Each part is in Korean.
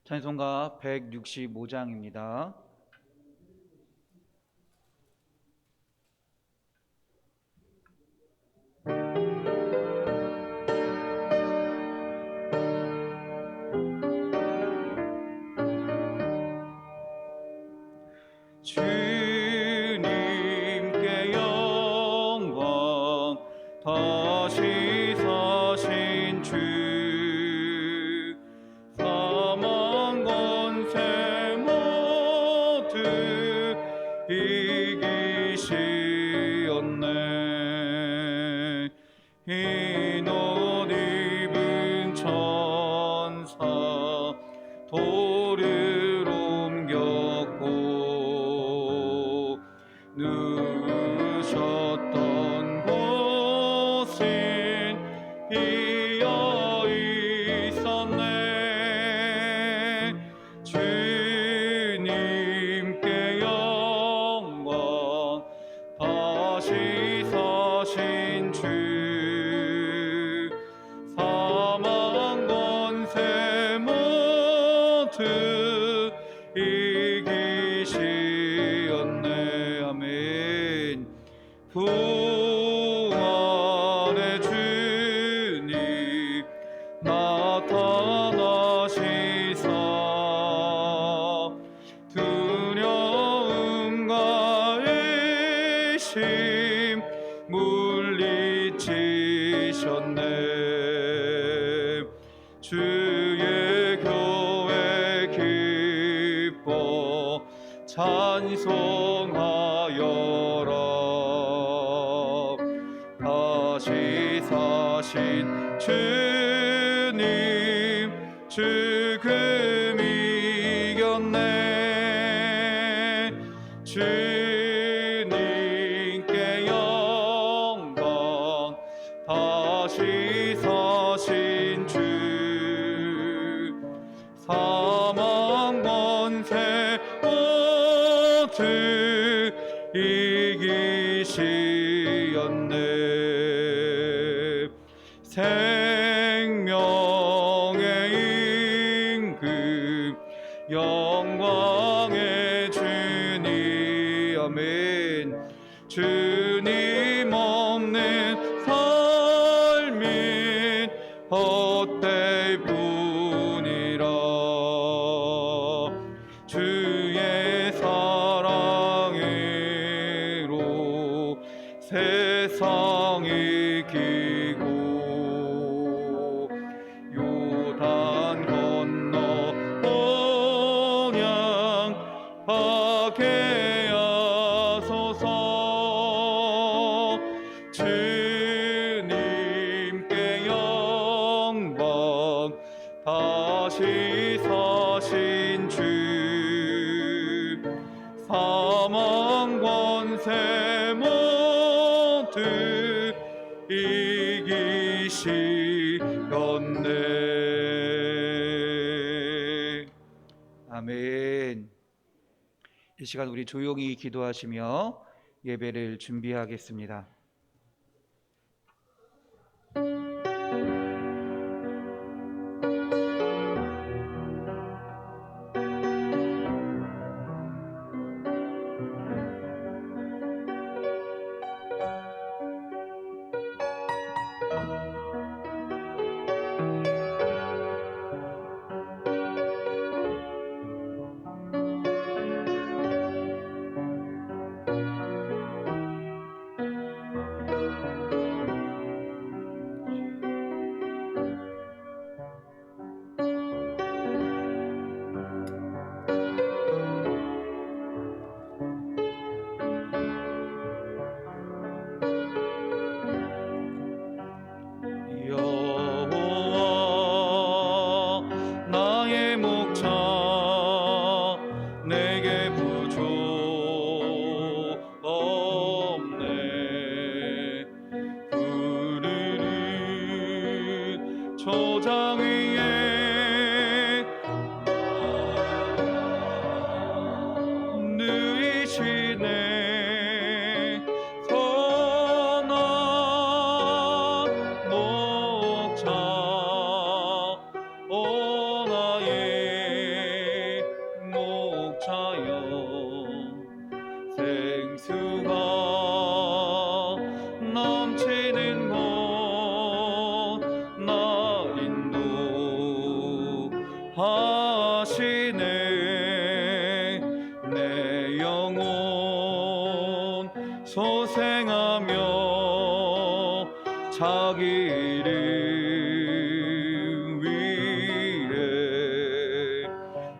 찬송가 165장입니다. 주님께 영광, 다시 사신 주, 사망 권세 모두 이기시었네. 흰 옷 입은 천사 돌을 옮겼고, 누우셨던 곳은 비어 있었네. 주님께 영광, 다시 사신 주, 사망 권세 모두 이기시었네. 아멘. 부활의 주님 나타나시사 두려움과 의심 물리치셨네. 주의 교회 기뻐 찬송하여라. 다시 사신 주님 죽음 이겼네. 주님께 영광, 다시 사신 주, 사망 권세 모두 이기시었네. 생명의 임금, 영광의 주님. 아멘. 주님 없는 삶은 헛될 뿐이라. 주의 사랑으로 세상이 이기고, 요단 건너 본향하게 하소서. 주님께 영광, 다시 사신 주, 사망 권세 모두 이기시었네. 아멘. 이 시간 우리 조용히 기도하시며 예배를 준비하겠습니다. 초장 위에 누이시네. 선한 목자 오나의 고생하며 자기 이름 위해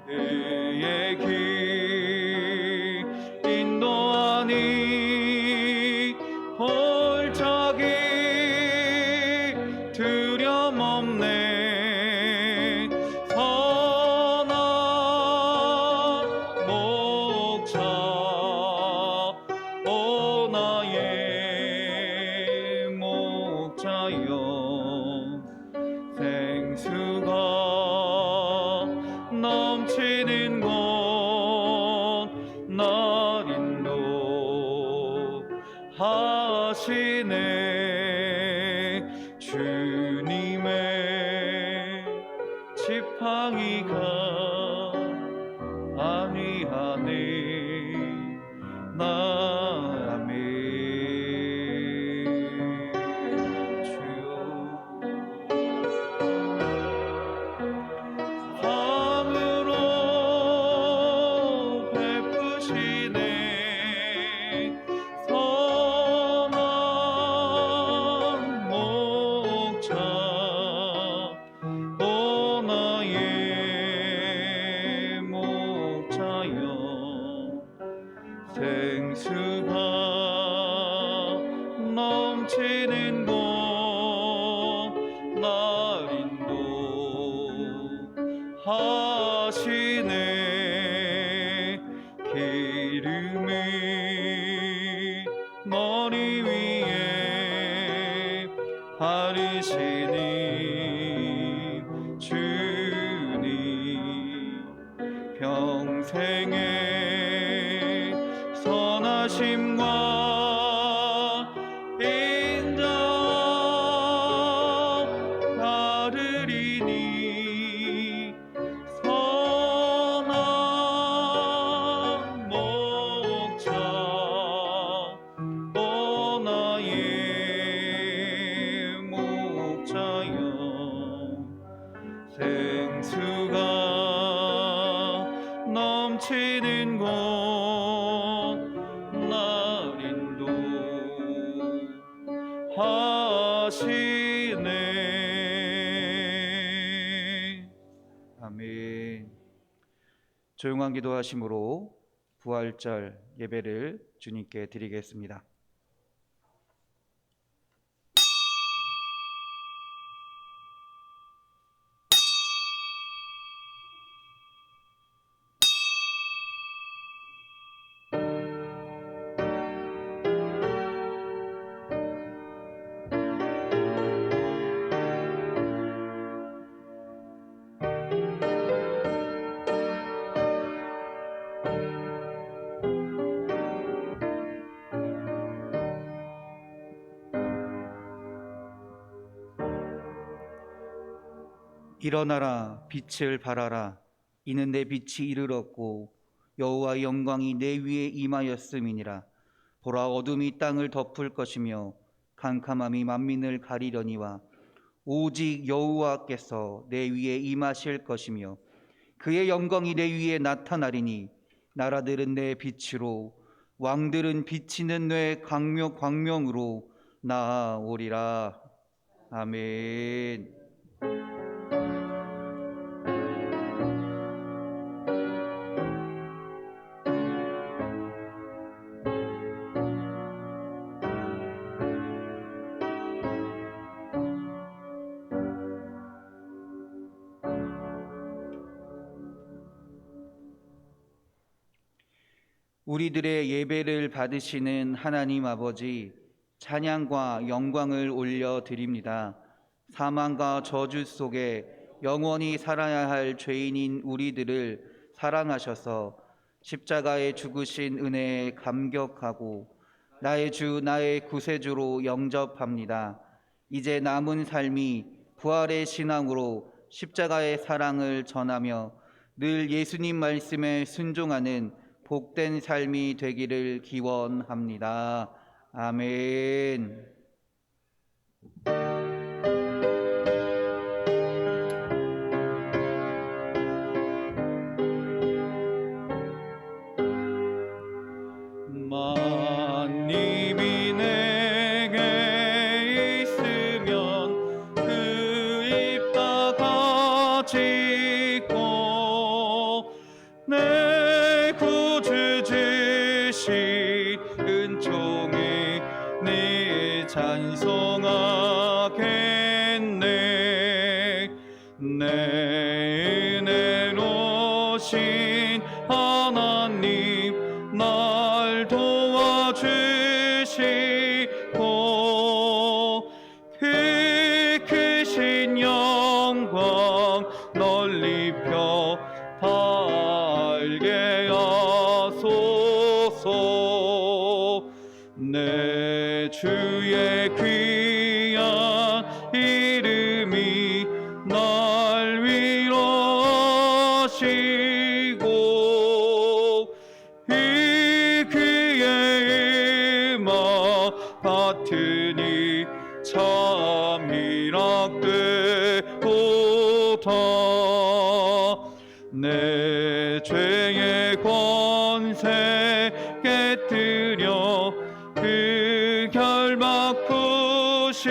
그의 길 인도하니 골짜기 두려움없네. 선한 목자 오 나의 목자여 생수가 넘치는 곳 날 인도하시네. 주님의 지팡이가 안위하네. 나 아멘. 주여 상으로 베푸시네. 선한 목자 오 나의 목자여 생수가 넘치는 곳 날 인도하시네. 기름을 머리 위에 바르시는 주님 평생의 선하심과 인정 따르리니. 선한 목자 오 나의 목자여 생수가 넘치는 곳 날 인도하시네. 아멘. 조용한 기도하심으로 부활절 예배를 주님께 드리겠습니다. 일어나라 빛을 발하라. 이는 내 빛이 이르렀고 여호와의 영광이 내 위에 임하였음이니라. 보라 어둠이 땅을 덮을 것이며 캄캄함이 만민을 가리려니와 오직 여호와께서 내 위에 임하실 것이며 그의 영광이 내 위에 나타나리니. 나라들은 내 빛으로 왕들은 비치는 내 광명으로 나아오리라. 아멘. 우리들의 예배를 받으시는 하나님 아버지, 찬양과 영광을 올려드립니다. 사망과 저주 속에 영원히 살아야 할 죄인인 우리들을 사랑하셔서 십자가에 죽으신 은혜에 감격하고 나의 주 나의 구세주로 영접합니다. 이제 남은 삶이 부활의 신앙으로 십자가의 사랑을 전하며 늘 예수님 말씀에 순종하는 복된 삶이 되기를 기원합니다. 아멘. 만님이 가지고 내 구주 주신 은총에 네 찬송하겠네. 내 은혜로 신 하나님 날 도와주시고 그 크신 영광 널리 펴 달게 하소서. 내 주의 귀한 이름이 날 위로하시고 이 그의 음악 같으니 참 희락되도다. 내 죄의 권세 깨뜨려 그 결막 푸시고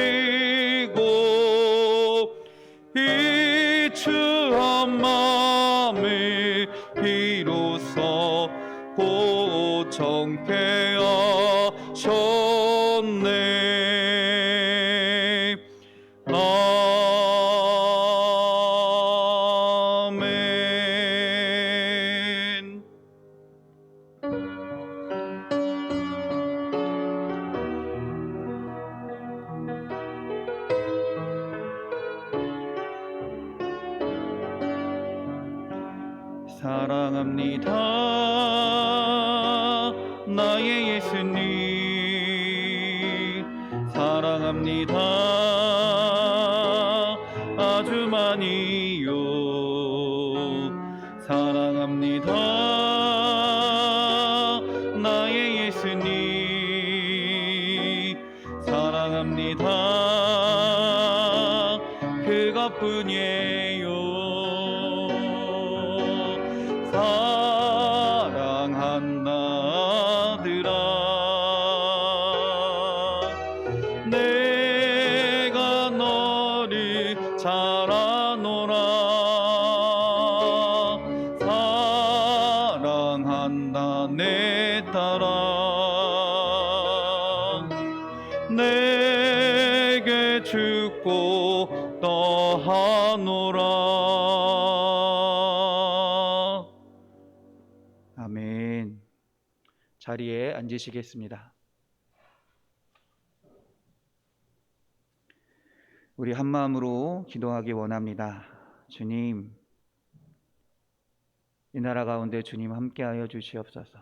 이 추한 마음을 비로소 고정케 하셨네. 아멘. 사랑합니다 나의 예수님, 사랑합니다 아주 많이요. 사랑합니다 나의 예수님, 사랑합니다 그것뿐이에요. 사랑한다더라. 내가 너를 잘 아노라. 사랑한다 내 딸아. 내게 죽고 떠하노라. 아멘. 자리에 앉으시겠습니다. 우리 한 마음으로 기도하기 원합니다. 주님, 이 나라 가운데 주님 함께하여 주시옵소서.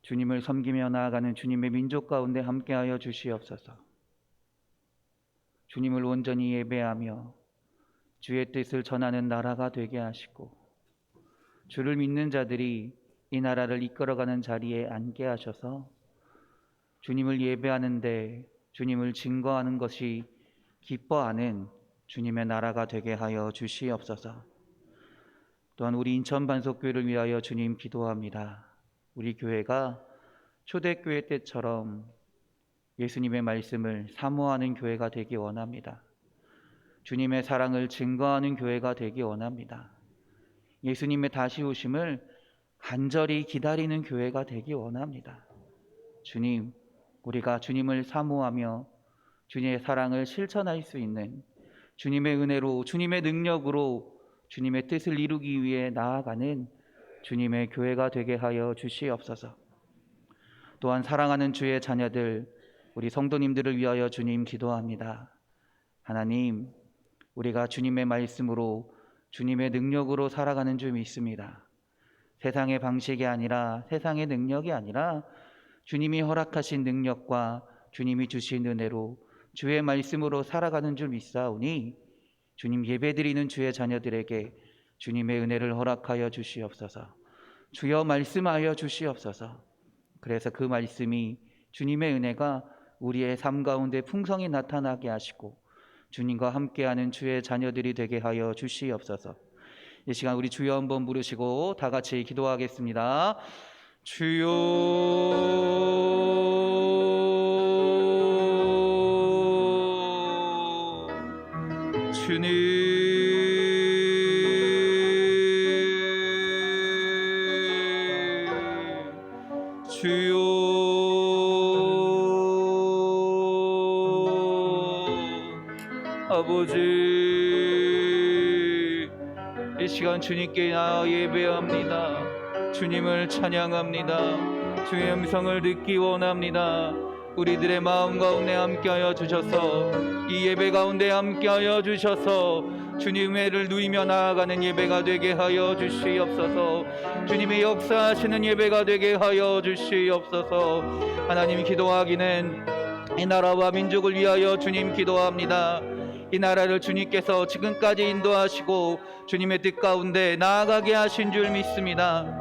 주님을 섬기며 나아가는 주님의 민족 가운데 함께하여 주시옵소서. 주님을 온전히 예배하며 주의 뜻을 전하는 나라가 되게 하시고 주를 믿는 자들이 이 나라를 이끌어가는 자리에 앉게 하셔서 주님을 예배하는데 주님을 증거하는 것이 기뻐하는 주님의 나라가 되게 하여 주시옵소서. 또한 우리 인천 반석교회를 위하여 주님 기도합니다. 우리 교회가 초대교회 때처럼 예수님의 말씀을 사모하는 교회가 되기 원합니다. 주님의 사랑을 증거하는 교회가 되기 원합니다. 예수님의 다시 오심을 간절히 기다리는 교회가 되기 원합니다. 주님, 우리가 주님을 사모하며 주님의 사랑을 실천할 수 있는 주님의 은혜로, 주님의 능력으로 주님의 뜻을 이루기 위해 나아가는 주님의 교회가 되게 하여 주시옵소서. 또한 사랑하는 주의 자녀들, 우리 성도님들을 위하여 주님 기도합니다. 하나님, 우리가 주님의 말씀으로 주님의 능력으로 살아가는 줄 믿습니다. 세상의 방식이 아니라, 세상의 능력이 아니라 주님이 허락하신 능력과 주님이 주신 은혜로 주의 말씀으로 살아가는 줄 믿사오니 주님 예배드리는 주의 자녀들에게 주님의 은혜를 허락하여 주시옵소서. 주여 말씀하여 주시옵소서. 그래서 그 말씀이, 주님의 은혜가 우리의 삶 가운데 풍성히 나타나게 하시고 주님과 함께하는 주의 자녀들이 되게 하여 주시옵소서. 이 시간 우리 주여 한번 부르시고 다 같이 기도하겠습니다. 주여, 주님, 주여. 아버지, 이 시간 주님께 예배합니다. 주님을 찬양합니다. 주의 음성을 듣기 원합니다. 우리들의 마음 가운데 함께하여 주셔서 이 예배 가운데 함께하여 주셔서 주님의 애를 누리며 나아가는 예배가 되게 하여 주시옵소서. 주님의 역사하시는 예배가 되게 하여 주시옵소서. 하나님, 기도하기는 이 나라와 민족을 위하여 주님 기도합니다. 이 나라를 주님께서 지금까지 인도하시고 주님의 뜻 가운데 나아가게 하신 줄 믿습니다.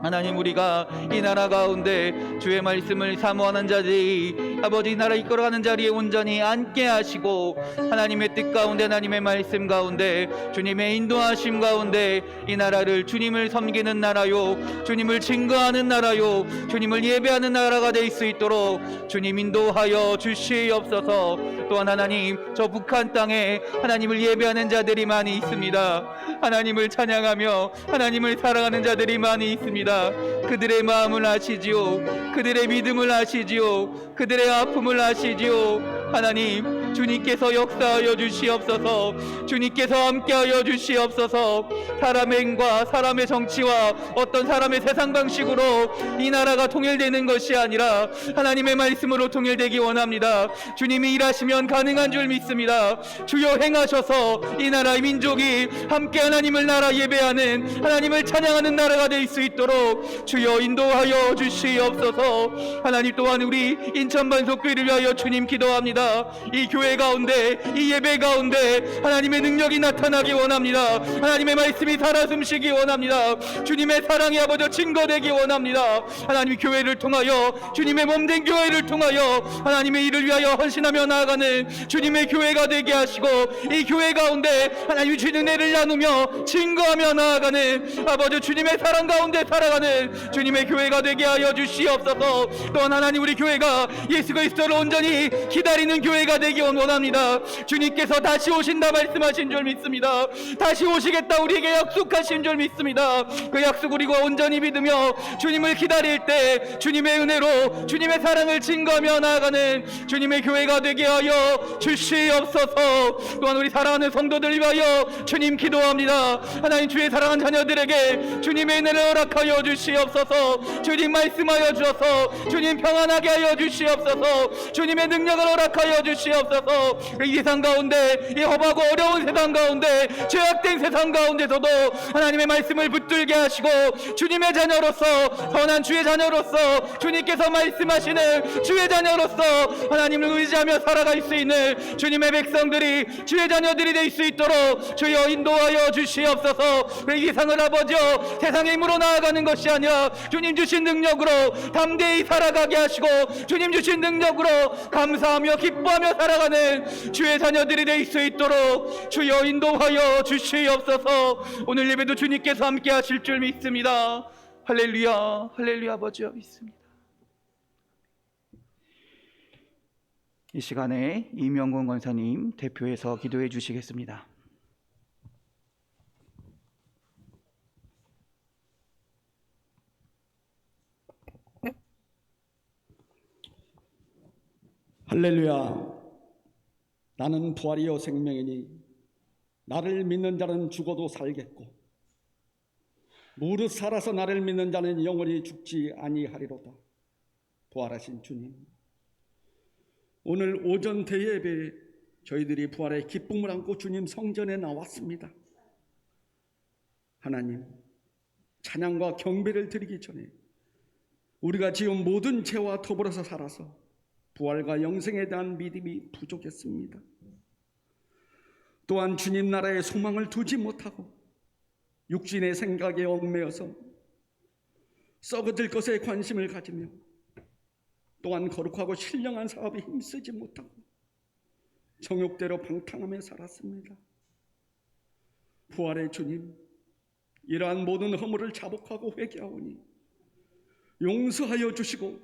하나님, 우리가 이 나라 가운데 주의 말씀을 사모하는 자들이 아버지 이 나라 이끌어가는 자리에 온전히 앉게 하시고 하나님의 뜻 가운데 하나님의 말씀 가운데 주님의 인도하심 가운데 이 나라를 주님을 섬기는 나라요, 주님을 증거하는 나라요, 주님을 예배하는 나라가 될 수 있도록 주님 인도하여 주시옵소서. 또한 하나님, 저 북한 땅에 하나님을 예배하는 자들이 많이 있습니다. 하나님을 찬양하며 하나님을 사랑하는 자들이 많이 있습니다. 그들의 마음을 아시지요. 그들의 믿음을 아시지요. 그들의 아픔을 아시지요. 하나님, 주님께서 역사하여 주시옵소서. 주님께서 함께하여 주시옵소서. 사람의 행과 사람의 정치와 어떤 사람의 세상 방식으로 이 나라가 통일되는 것이 아니라 하나님의 말씀으로 통일되기 원합니다. 주님이 일하시면 가능한 줄 믿습니다. 주여 행하셔서 이 나라의 민족이 함께 하나님을 나라 예배하는, 하나님을 찬양하는 나라가 될 수 있도록 주여 인도하여 주시옵소서. 하나님, 또한 우리 인천 반석교회를 위하여 주님 기도합니다. 이 교회 가운데, 이 예배 가운데 하나님의 능력이 나타나기 원합니다. 하나님의 말씀이 살아 숨쉬기 원합니다. 주님의 사랑이 아버지 증거되기 원합니다. 하나님, 교회를 통하여, 주님의 몸된 교회를 통하여 하나님의 일을 위하여 헌신하며 나아가는 주님의 교회가 되게 하시고, 이 교회 가운데 하나님의 주의 은혜를 나누며 증거하며 나아가는 아버지 주님의 사랑 가운데 살아가는 주님의 교회가 되게 하여 주시옵소서. 또한 하나님, 우리 교회가 예수 그리스도를 온전히 기다리는 교회가 되기 원합니다. 주님께서 다시 오신다 말씀하신 줄 믿습니다. 다시 오시겠다 우리에게 약속하신 줄 믿습니다. 그 약속 우리가 온전히 믿으며 주님을 기다릴 때 주님의 은혜로 주님의 사랑을 증거하며 나아가는 주님의 교회가 되게 하여 주시옵소서. 또한 우리 사랑하는 성도들 위하여 주님 기도합니다. 하나님, 주의 사랑하는 자녀들에게 주님의 은혜를 허락하여 주시옵소서. 주님 말씀하여 주셔서 주님 평안하게 하여 주시옵소서. 주님의 능력을 허락하여 주시옵소서. 이 세상 가운데, 이 험하고 어려운 세상 가운데, 죄악된 세상 가운데서도 하나님의 말씀을 붙들게 하시고 주님의 자녀로서, 선한 주의 자녀로서, 주님께서 말씀하시는 주의 자녀로서 하나님을 의지하며 살아갈 수 있는 주님의 백성들이, 주의 자녀들이 될 수 있도록 주여 인도하여 주시옵소서. 이 세상을 아버지여 세상의 힘으로 나아가는 것이 아니라 주님 주신 능력으로 담대히 살아가게 하시고 주님 주신 능력으로 감사하며 기뻐하며 살아가는 주의 자녀들이 될 수 있도록 주여 인도하여 주시옵소서. 오늘 예배도 주님께서 함께 하실 줄 믿습니다. 할렐루야, 할렐루야. 아버지여 믿습니다. 이 시간에 이명곤 권사님 대표해서 기도해 주시겠습니다. 할렐루야. 나는 부활이요 생명이니 나를 믿는 자는 죽어도 살겠고 무릇 살아서 나를 믿는 자는 영원히 죽지 아니하리로다. 부활하신 주님, 오늘 오전 대예배에 저희들이 부활의 기쁨을 안고 주님 성전에 나왔습니다. 하나님, 찬양과 경배를 드리기 전에 우리가 지은 모든 죄와 더불어서 살아서 부활과 영생에 대한 믿음이 부족했습니다. 또한 주님 나라의 소망을 두지 못하고 육신의 생각에 얽매여서 썩어질 것에 관심을 가지며 또한 거룩하고 신령한 사업에 힘쓰지 못하고 정욕대로 방탕하며 살았습니다. 부활의 주님, 이러한 모든 허물을 자복하고 회개하오니 용서하여 주시고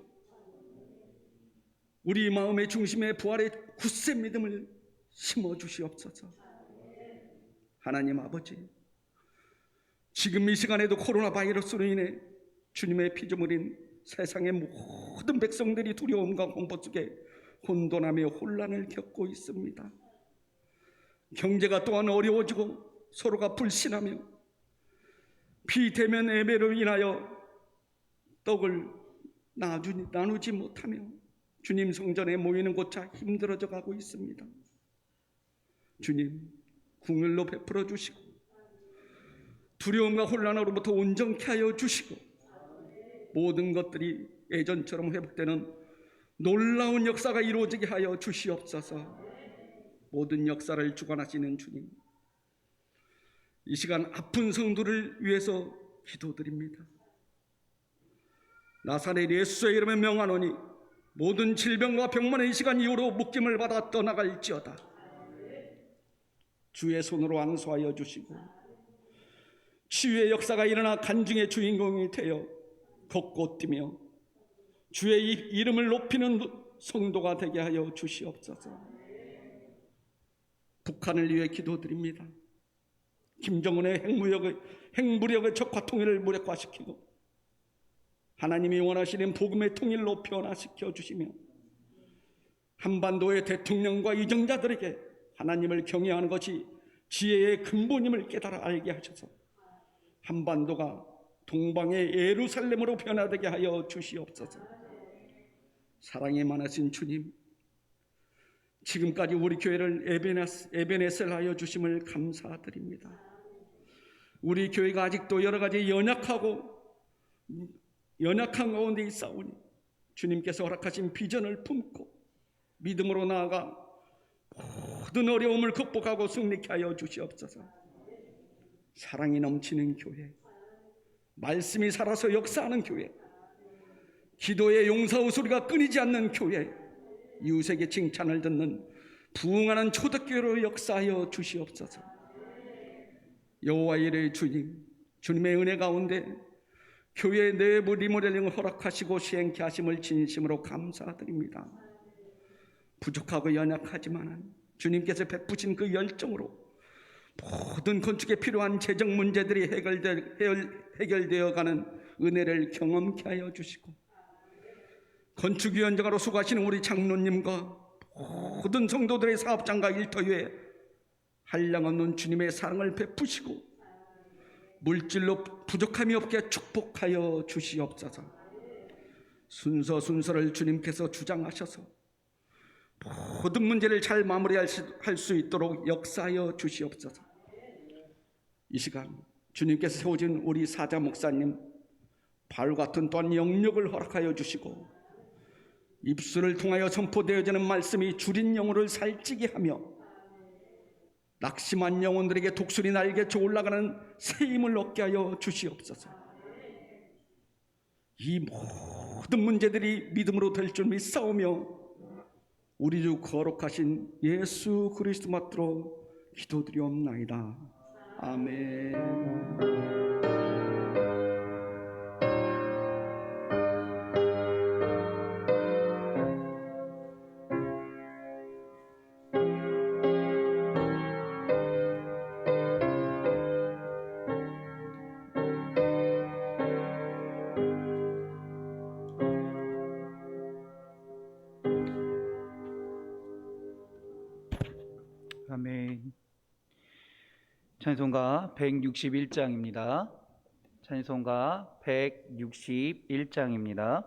우리 마음의 중심에 부활의 굳센 믿음을 심어 주시옵소서. 하나님 아버지, 지금 이 시간에도 코로나 바이러스로 인해 주님의 피조물인 세상의 모든 백성들이 두려움과 공포 속에 혼돈하며 혼란을 겪고 있습니다. 경제가 또한 어려워지고 서로가 불신하며 비대면 예배로 인하여 떡을 나누지 못하며 주님 성전에 모이는 곳차 힘들어져 가고 있습니다. 주님, 국률로 베풀어 주시고 두려움과 혼란으로부터 온전케 하여 주시고 모든 것들이 예전처럼 회복되는 놀라운 역사가 이루어지게 하여 주시옵소서. 모든 역사를 주관하시는 주님, 이 시간 아픈 성도를 위해서 기도드립니다. 나사렛 예수의 이름에 명하노니 모든 질병과 병만의 이 시간 이후로 묶임을 받아 떠나갈지어다. 주의 손으로 안수하여 주시고 치유의 역사가 일어나 간증의 주인공이 되어 걷고 뛰며 주의 이름을 높이는 성도가 되게 하여 주시옵소서. 북한을 위해 기도드립니다. 김정은의 핵무력의 적과 통일을 무력화시키고 하나님이 원하시는 복음의 통일로 변화시켜 주시며 한반도의 대통령과 이정자들에게 하나님을 경외하는 것이 지혜의 근본임을 깨달아 알게 하셔서 한반도가 동방의 예루살렘으로 변화되게 하여 주시옵소서. 사랑이 많으신 주님, 지금까지 우리 교회를 에베네셀 하여 주심을 감사드립니다. 우리 교회가 아직도 여러 가지 연약한 가운데 있사오니 주님께서 허락하신 비전을 품고 믿음으로 나아가 모든 어려움을 극복하고 승리케 하여 주시옵소서. 사랑이 넘치는 교회, 말씀이 살아서 역사하는 교회, 기도의 용사의 소리가 끊이지 않는 교회, 이웃에게 칭찬을 듣는 부흥하는 초대교회로 역사하여 주시옵소서. 여호와 이레 주님, 주님의 은혜 가운데 교회 내부 리모델링을 허락하시고 시행케 하심을 진심으로 감사드립니다. 부족하고 연약하지만 주님께서 베푸신 그 열정으로 모든 건축에 필요한 재정 문제들이 해결되어 가는 은혜를 경험케 하여 주시고 건축위원장으로 수고하시는 우리 장로님과 모든 성도들의 사업장과 일터에 한량없는 주님의 사랑을 베푸시고 물질로 부족함이 없게 축복하여 주시옵소서. 순서를 주님께서 주장하셔서 모든 문제를 잘 마무리할 수 있도록 역사하여 주시옵소서. 이 시간 주님께서 세워진 우리 사자 목사님 바울 같은 또한 영역을 허락하여 주시고 입술을 통하여 선포되어지는 말씀이 줄인 영혼을 살찌게 하며 낙심한 영혼들에게 독수리 날개쳐 올라가는 새 힘을 얻게 하여 주시옵소서. 이 모든 문제들이 믿음으로 될 줄 믿사오며 우리 주 거룩하신 예수 그리스도 맞들어 기도드리옵나이다. 아멘. 아멘. 찬송가 161장입니다. 찬송가 161장입니다.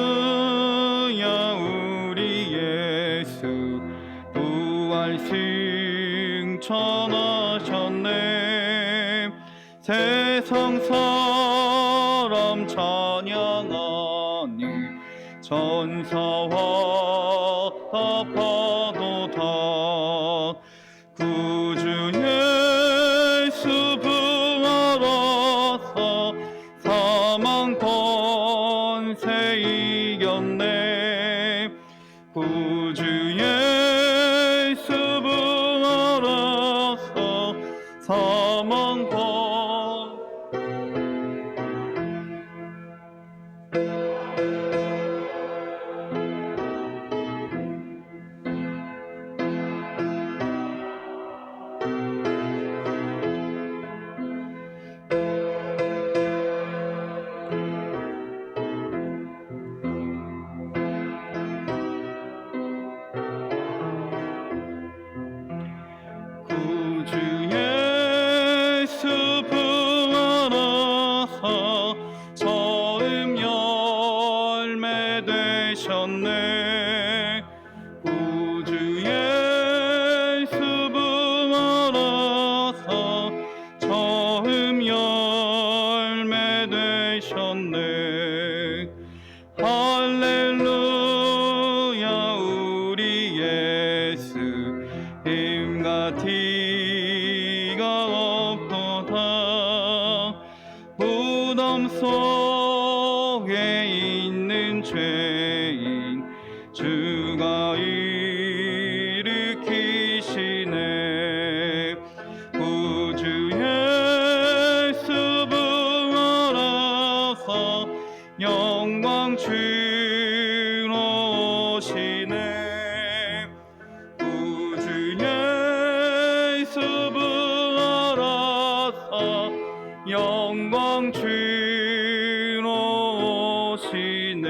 할렐루야 우리 예수 부활 승천하셨네. 세상 사람 찬양하니 천사와 합하도다. 구주 예수 부활하사 사망 권세 이겼네. 구주 예수 부활하사 사망 권세 되셨네. 구주 예수 부활하사 처음 열매 되셨네. 할렐루야 우리 예수 힘과 티가 없도다. 무덤 속에 있는 죄인 주가 일으키시네. 구주 예수 부활하사 영광 주로 오시네. 구주 예수 부활하사 영광 주로 오시네.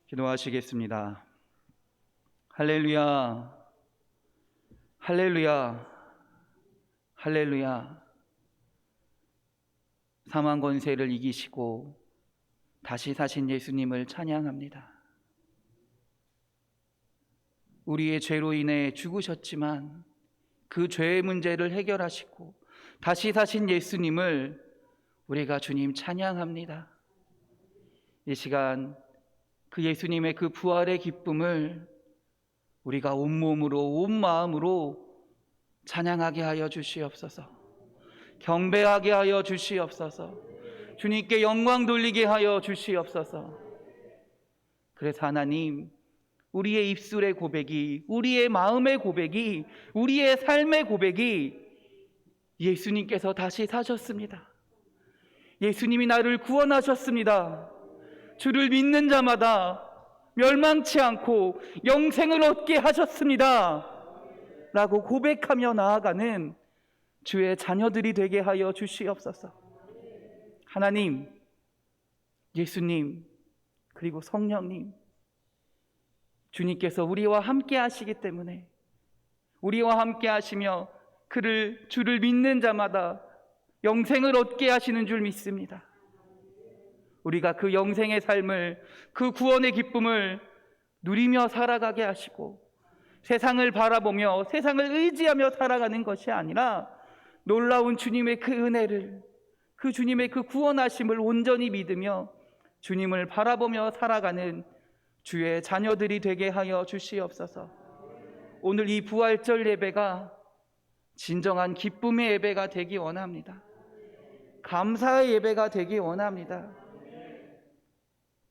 기도하시겠습니다. 할렐루야, 할렐루야, 할렐루야. 사망 권세를 이기시고 다시 사신 예수님을 찬양합니다. 우리의 죄로 인해 죽으셨지만 그 죄의 문제를 해결하시고 다시 사신 예수님을 우리가 주님 찬양합니다. 이 시간 그 예수님의 그 부활의 기쁨을 우리가 온몸으로 온 마음으로 찬양하게 하여 주시옵소서. 경배하게 하여 주시옵소서. 주님께 영광 돌리게 하여 주시옵소서. 그래서 하나님, 우리의 입술의 고백이, 우리의 마음의 고백이, 우리의 삶의 고백이 예수님께서 다시 사셨습니다. 예수님이 나를 구원하셨습니다. 주를 믿는 자마다 멸망치 않고 영생을 얻게 하셨습니다. 라고 고백하며 나아가는 주의 자녀들이 되게 하여 주시옵소서. 하나님, 예수님, 그리고 성령님, 주님께서 우리와 함께 하시기 때문에 우리와 함께 하시며 주를 믿는 자마다 영생을 얻게 하시는 줄 믿습니다. 우리가 그 영생의 삶을, 그 구원의 기쁨을 누리며 살아가게 하시고 세상을 바라보며 세상을 의지하며 살아가는 것이 아니라 놀라운 주님의 그 은혜를, 그 주님의 그 구원하심을 온전히 믿으며 주님을 바라보며 살아가는 주의 자녀들이 되게 하여 주시옵소서. 오늘 이 부활절 예배가 진정한 기쁨의 예배가 되기 원합니다. 감사의 예배가 되기 원합니다.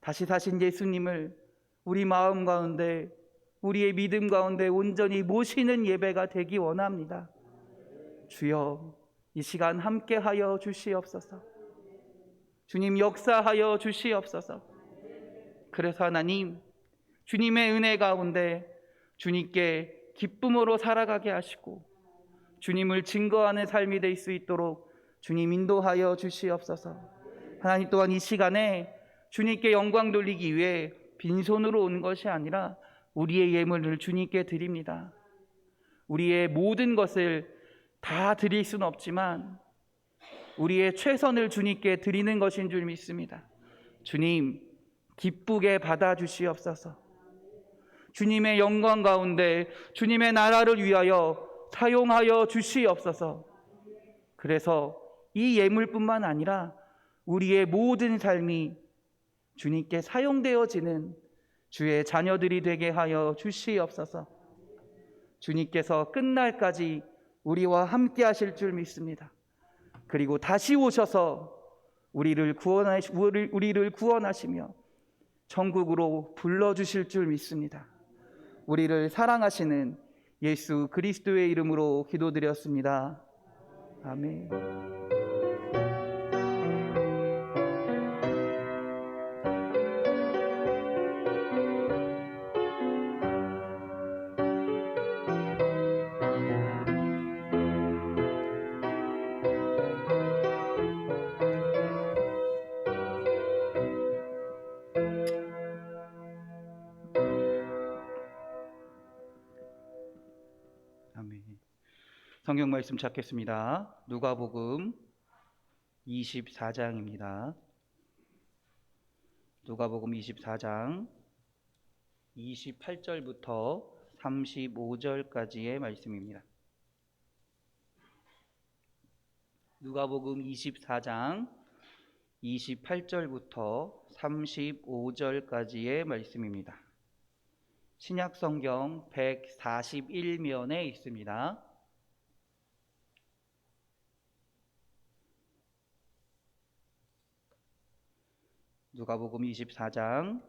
다시 사신 예수님을 우리 마음 가운데, 우리의 믿음 가운데 온전히 모시는 예배가 되기 원합니다. 주여, 이 시간 함께 하여 주시옵소서. 주님 역사하여 주시옵소서. 그래서 하나님, 주님의 은혜 가운데 주님께 기쁨으로 살아가게 하시고 주님을 증거하는 삶이 될 수 있도록 주님 인도하여 주시옵소서. 하나님 또한 이 시간에 주님께 영광 돌리기 위해 빈손으로 온 것이 아니라 우리의 예물을 주님께 드립니다. 우리의 모든 것을 다 드릴 수는 없지만 우리의 최선을 주님께 드리는 것인 줄 믿습니다. 주님, 기쁘게 받아주시옵소서. 주님의 영광 가운데 주님의 나라를 위하여 사용하여 주시옵소서. 그래서 이 예물뿐만 아니라 우리의 모든 삶이 주님께 사용되어지는 주의 자녀들이 되게 하여 주시옵소서. 주님께서 끝날까지 우리와 함께 하실 줄 믿습니다. 그리고 다시 오셔서 우리를 구원하시며 천국으로 불러주실 줄 믿습니다. 우리를 사랑하시는 예수 그리스도의 이름으로 기도드렸습니다. 아멘. 성경 말씀 찾겠습니다. 누가복음 24장입니다. 누가복음 24장 28절부터 35절까지의 말씀입니다. 누가복음 24장 28절부터 35절까지의 말씀입니다. 신약성경 141면에 있습니다. 누가복음 24장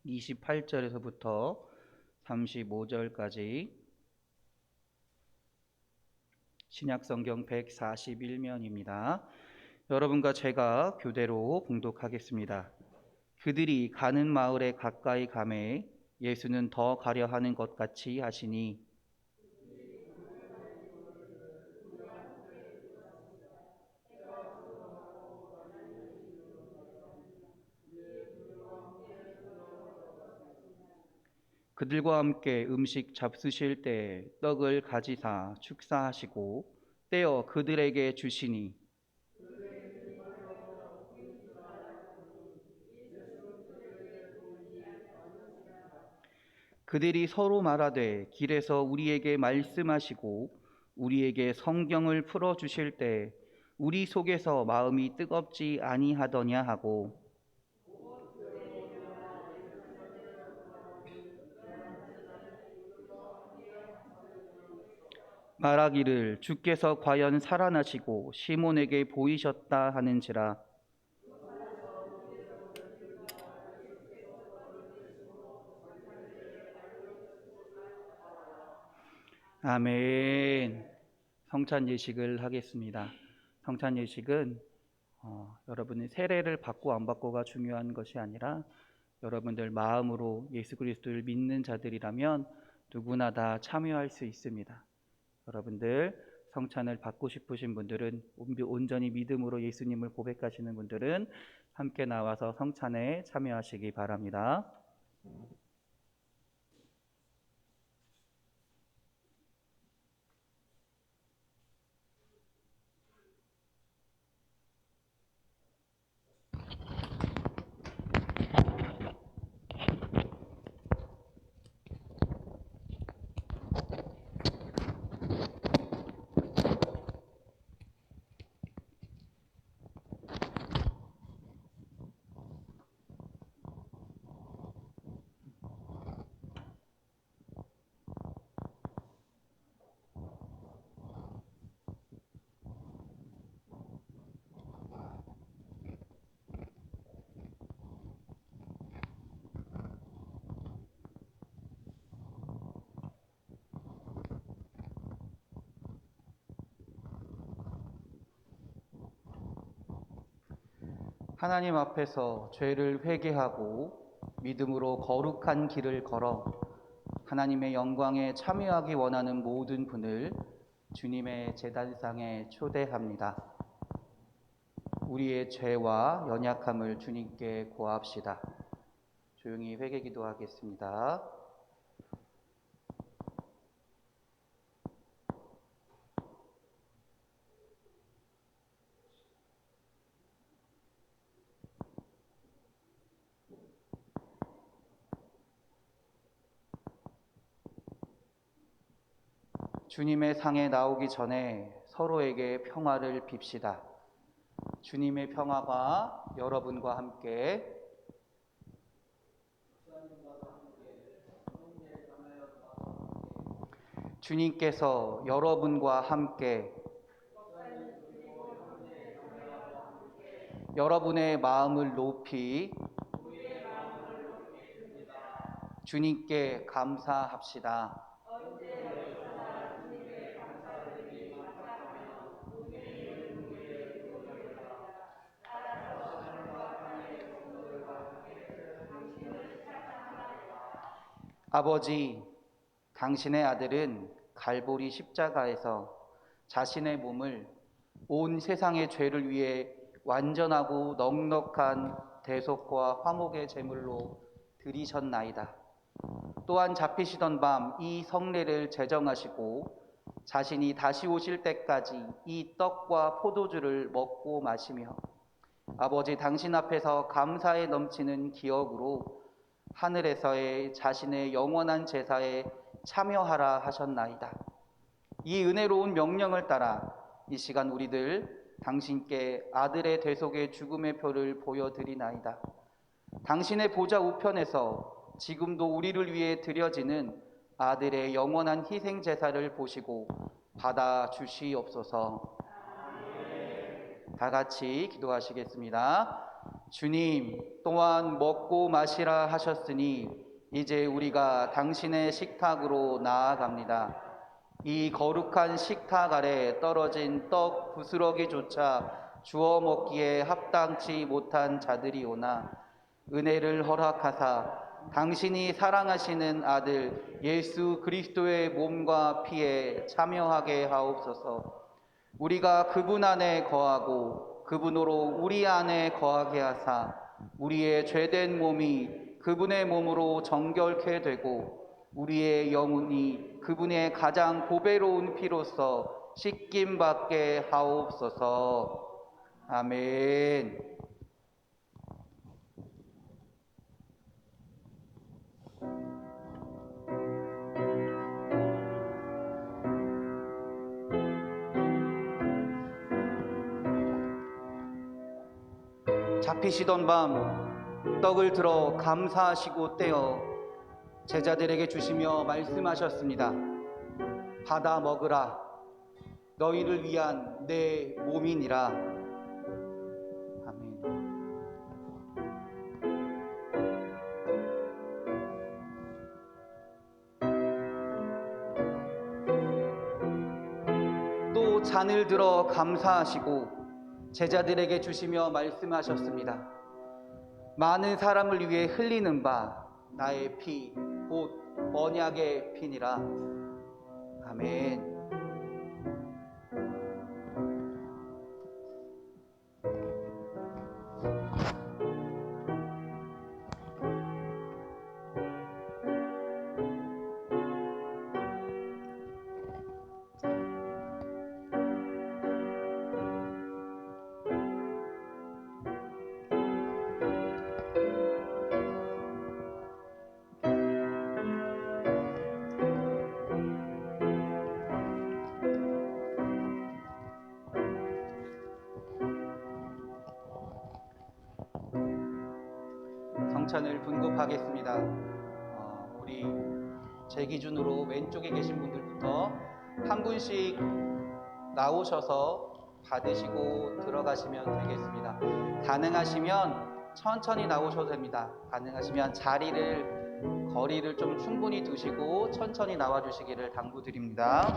28절에서부터 35절까지 신약성경 141면입니다. 여러분과 제가 교대로 봉독하겠습니다. 그들이 가는 마을에 가까이 가매 예수는 더 가려 하는 것 같이 하시니 그들과 함께 음식 잡수실 때 떡을 가지사 축사하시고 떼어 그들에게 주시니 그들이 서로 말하되 길에서 우리에게 말씀하시고 우리에게 성경을 풀어 주실 때 우리 속에서 마음이 뜨겁지 아니하더냐 하고 말하기를 주께서 과연 살아나시고 시몬에게 보이셨다 하는지라. 아멘. 성찬 예식을 하겠습니다. 성찬 예식은 여러분의 세례를 받고 안 받고가 중요한 것이 아니라 여러분들 마음으로 예수 그리스도를 믿는 자들이라면 누구나 다 참여할 수 있습니다. 여러분들 성찬을 받고 싶으신 분들은 온전히 믿음으로 예수님을 고백하시는 분들은 함께 나와서 성찬에 참여하시기 바랍니다. 하나님 앞에서 죄를 회개하고 믿음으로 거룩한 길을 걸어 하나님의 영광에 참여하기 원하는 모든 분을 주님의 제단상에 초대합니다. 우리의 죄와 연약함을 주님께 고합시다. 조용히 회개 기도하겠습니다. 주님의 상에 나오기 전에 서로에게 평화를 빕시다. 주님의 평화가 여러분과 함께 주님께서 여러분과 함께 여러분의 마음을 높이 주님께 감사합시다. 아버지, 당신의 아들은 갈보리 십자가에서 자신의 몸을 온 세상의 죄를 위해 완전하고 넉넉한 대속과 화목의 제물로 드리셨나이다. 또한 잡히시던 밤 이 성례를 제정하시고 자신이 다시 오실 때까지 이 떡과 포도주를 먹고 마시며 아버지 당신 앞에서 감사에 넘치는 기억으로 하늘에서의 자신의 영원한 제사에 참여하라 하셨나이다. 이 은혜로운 명령을 따라 이 시간 우리들 당신께 아들의 대속의 죽음의 표를 보여드리나이다. 당신의 보좌 우편에서 지금도 우리를 위해 드려지는 아들의 영원한 희생 제사를 보시고 받아 주시옵소서. 다 같이 기도하시겠습니다. 주님, 또한 먹고 마시라 하셨으니 이제 우리가 당신의 식탁으로 나아갑니다. 이 거룩한 식탁 아래 떨어진 떡 부스러기조차 주워 먹기에 합당치 못한 자들이오나 은혜를 허락하사 당신이 사랑하시는 아들 예수 그리스도의 몸과 피에 참여하게 하옵소서. 우리가 그분 안에 거하고 그분으로 우리 안에 거하게 하사 우리의 죄된 몸이 그분의 몸으로 정결케 되고 우리의 영혼이 그분의 가장 보배로운 피로써 씻김 받게 하옵소서. 아멘. 잡히시던 밤 떡을 들어 감사하시고 떼어 제자들에게 주시며 말씀하셨습니다. 받아 먹으라. 너희를 위한 내 몸이니라. 아멘. 또 잔을 들어 감사하시고 제자들에게 주시며 말씀하셨습니다. 많은 사람을 위해 흘리는 바 나의 피, 곧 언약의 피니라. 아멘. 성찬을 분급하겠습니다. 우리 제 기준으로 왼쪽에 계신 분들부터 한 분씩 나오셔서 받으시고 들어가시면 되겠습니다. 가능하시면 천천히 나오셔도 됩니다. 가능하시면 거리를 좀 충분히 두시고 천천히 나와 주시기를 당부드립니다.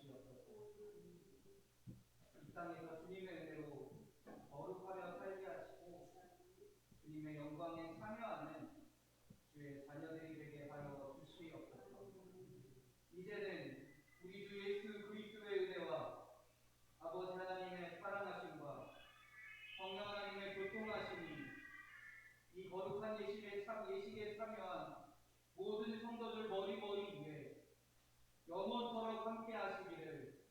주시옵소서. 이 땅에서 주님의 은혜로 거룩하며 살게 하시고 주님의 영광에 참여하는 주의 자녀들이 되게 하여 주시옵소서. 이제는 우리 주 예수 그리스도의 은혜와 아버지 하나님의 사랑하심과 성령 하나님의 교통하심이 이 거룩한 예식에 참여한 모든 성도들 머리머리 위에 영원토록 함께 하시기를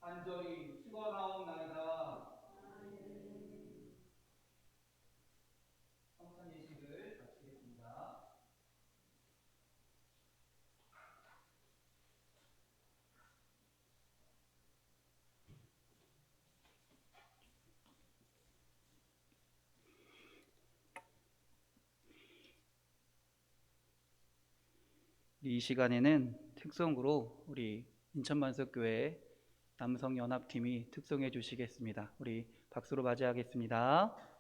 간절히 축원하옵나이다. 성찬 예식을 마치겠습니다. 이 시간에는 특송으로 우리 인천만석교회 남성연합팀이 특송해 주시겠습니다. 우리 박수로 맞이하겠습니다.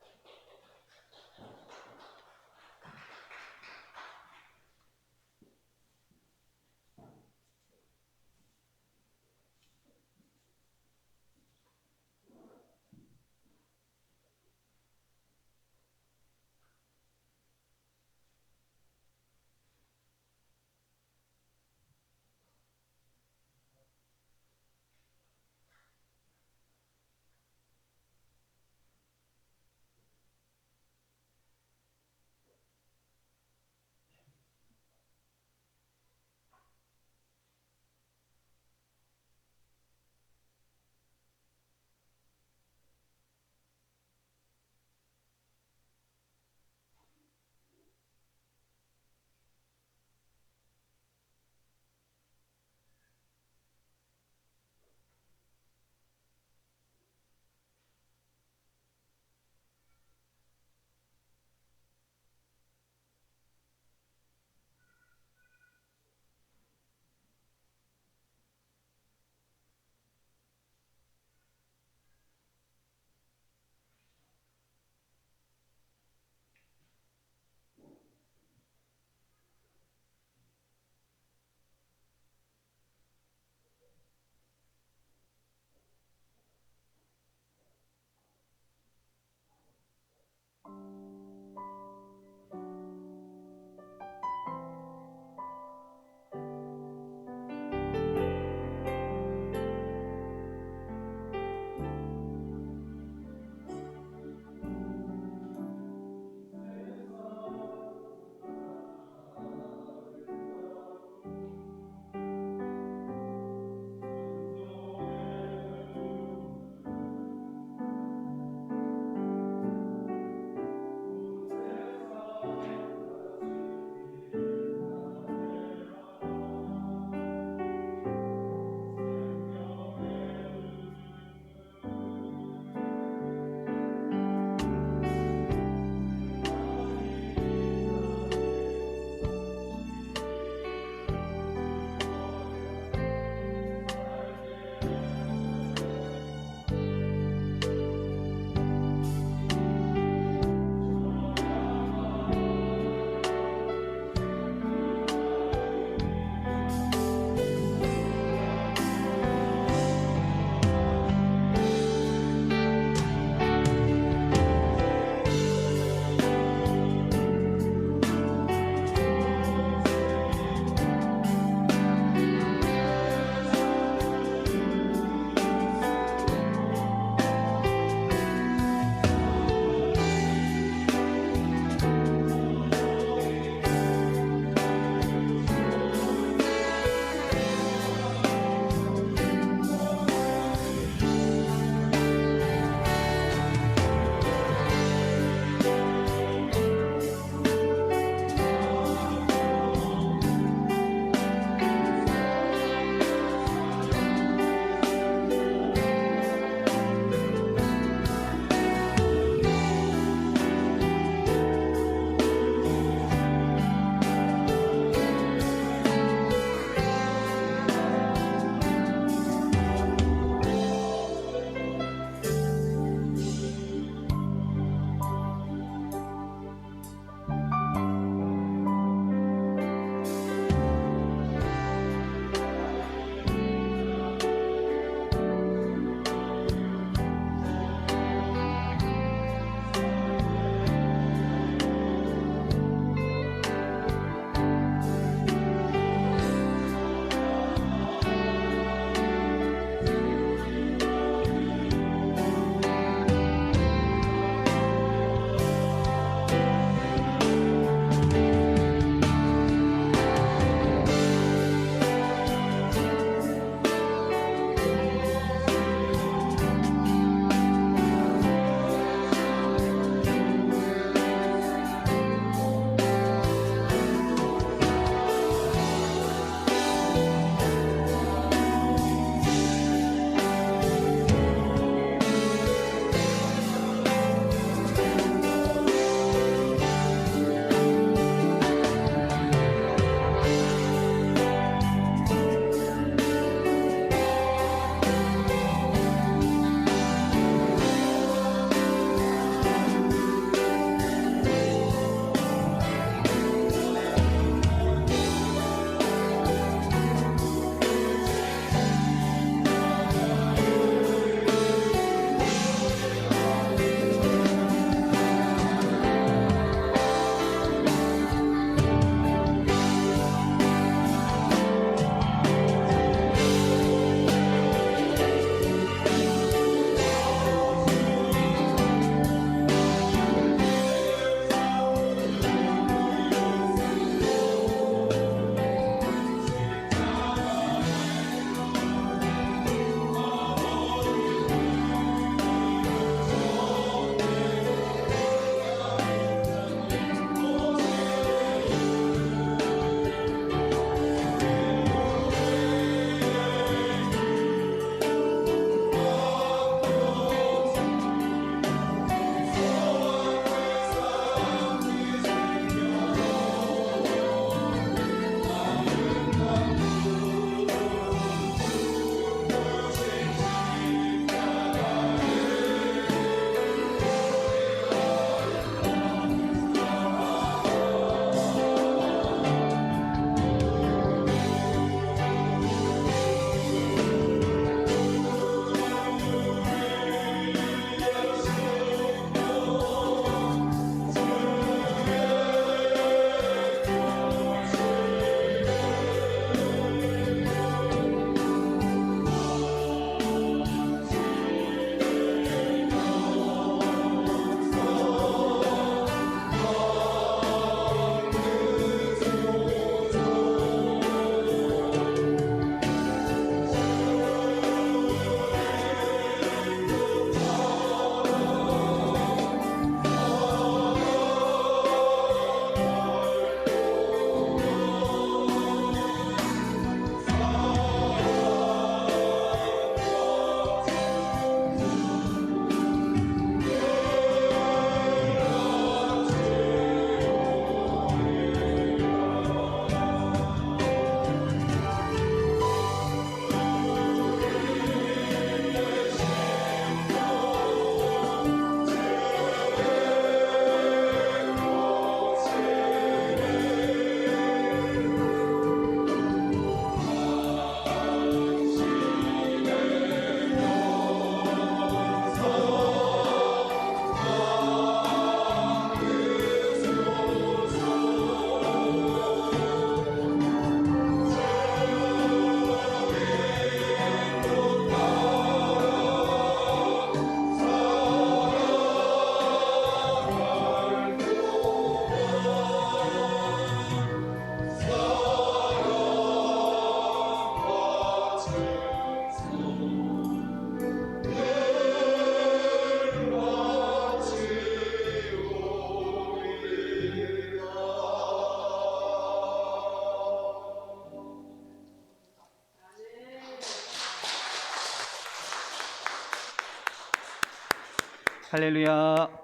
할렐루야.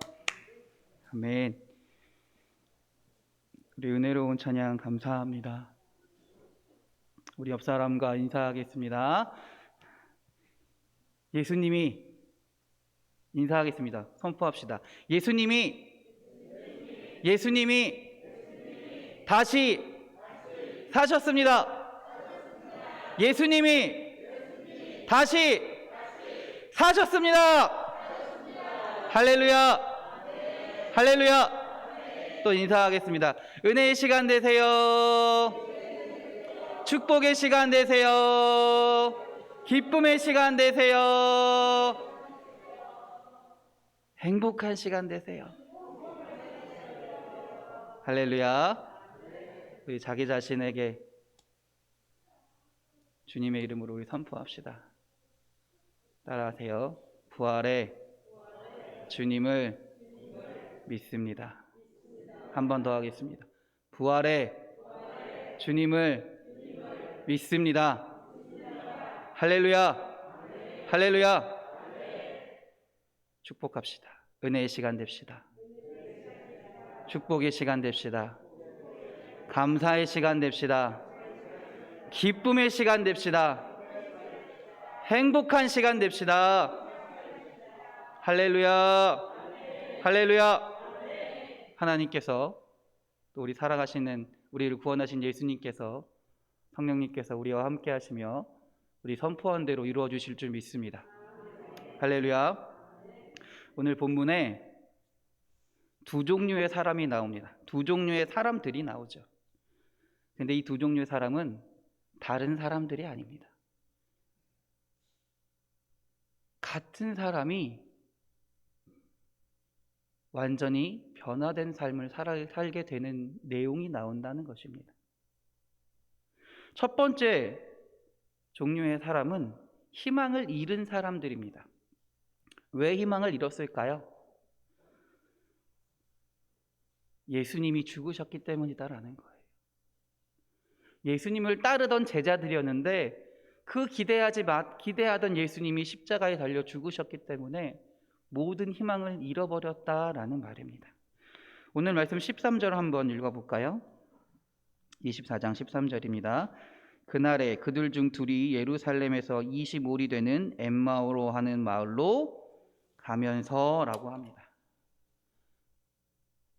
아멘. 우리 은혜로운 찬양 감사합니다. 우리 옆 사람과 인사하겠습니다. 예수님이 인사하겠습니다. 선포합시다. 예수님이 다시 사셨습니다. 예수님이 다시 사셨습니다. 할렐루야. 할렐루야. 또 인사하겠습니다. 은혜의 시간 되세요. 축복의 시간 되세요. 기쁨의 시간 되세요. 행복한 시간 되세요. 할렐루야. 우리 자기 자신에게 주님의 이름으로 우리 선포합시다. 따라하세요. 부활의 주님을 믿습니다. 한 번 더 하겠습니다. 부활의 주님을 믿습니다. 할렐루야. 할렐루야. 축복합시다. 은혜의 시간 됩시다. 축복의 시간 됩시다. 감사의 시간 됩시다. 기쁨의 시간 됩시다. 행복한 시간 됩시다. 할렐루야. 할렐루야. 하나님께서 또 우리 살아가시는 우리를 구원하신 예수님께서 성령님께서 우리와 함께 하시며 우리 선포한 대로 이루어 주실 줄 믿습니다. 할렐루야. 오늘 본문에 두 종류의 사람이 나옵니다. 두 종류의 사람들이 나오죠. 근데 이 두 종류의 사람은 다른 사람들이 아닙니다. 같은 사람이 완전히 변화된 삶을 살게 되는 내용이 나온다는 것입니다. 첫 번째 종류의 사람은 희망을 잃은 사람들입니다. 왜 희망을 잃었을까요? 예수님이 죽으셨기 때문이다라는 거예요. 예수님을 따르던 제자들이었는데 그 기대하던 예수님이 십자가에 달려 죽으셨기 때문에 모든 희망을 잃어버렸다라는 말입니다. 오늘 말씀 13절 한번 읽어볼까요? 24장 13절입니다. 그날에 그들 중 둘이 예루살렘에서 25리 되는 엠마오로 하는 마을로 가면서라고 합니다.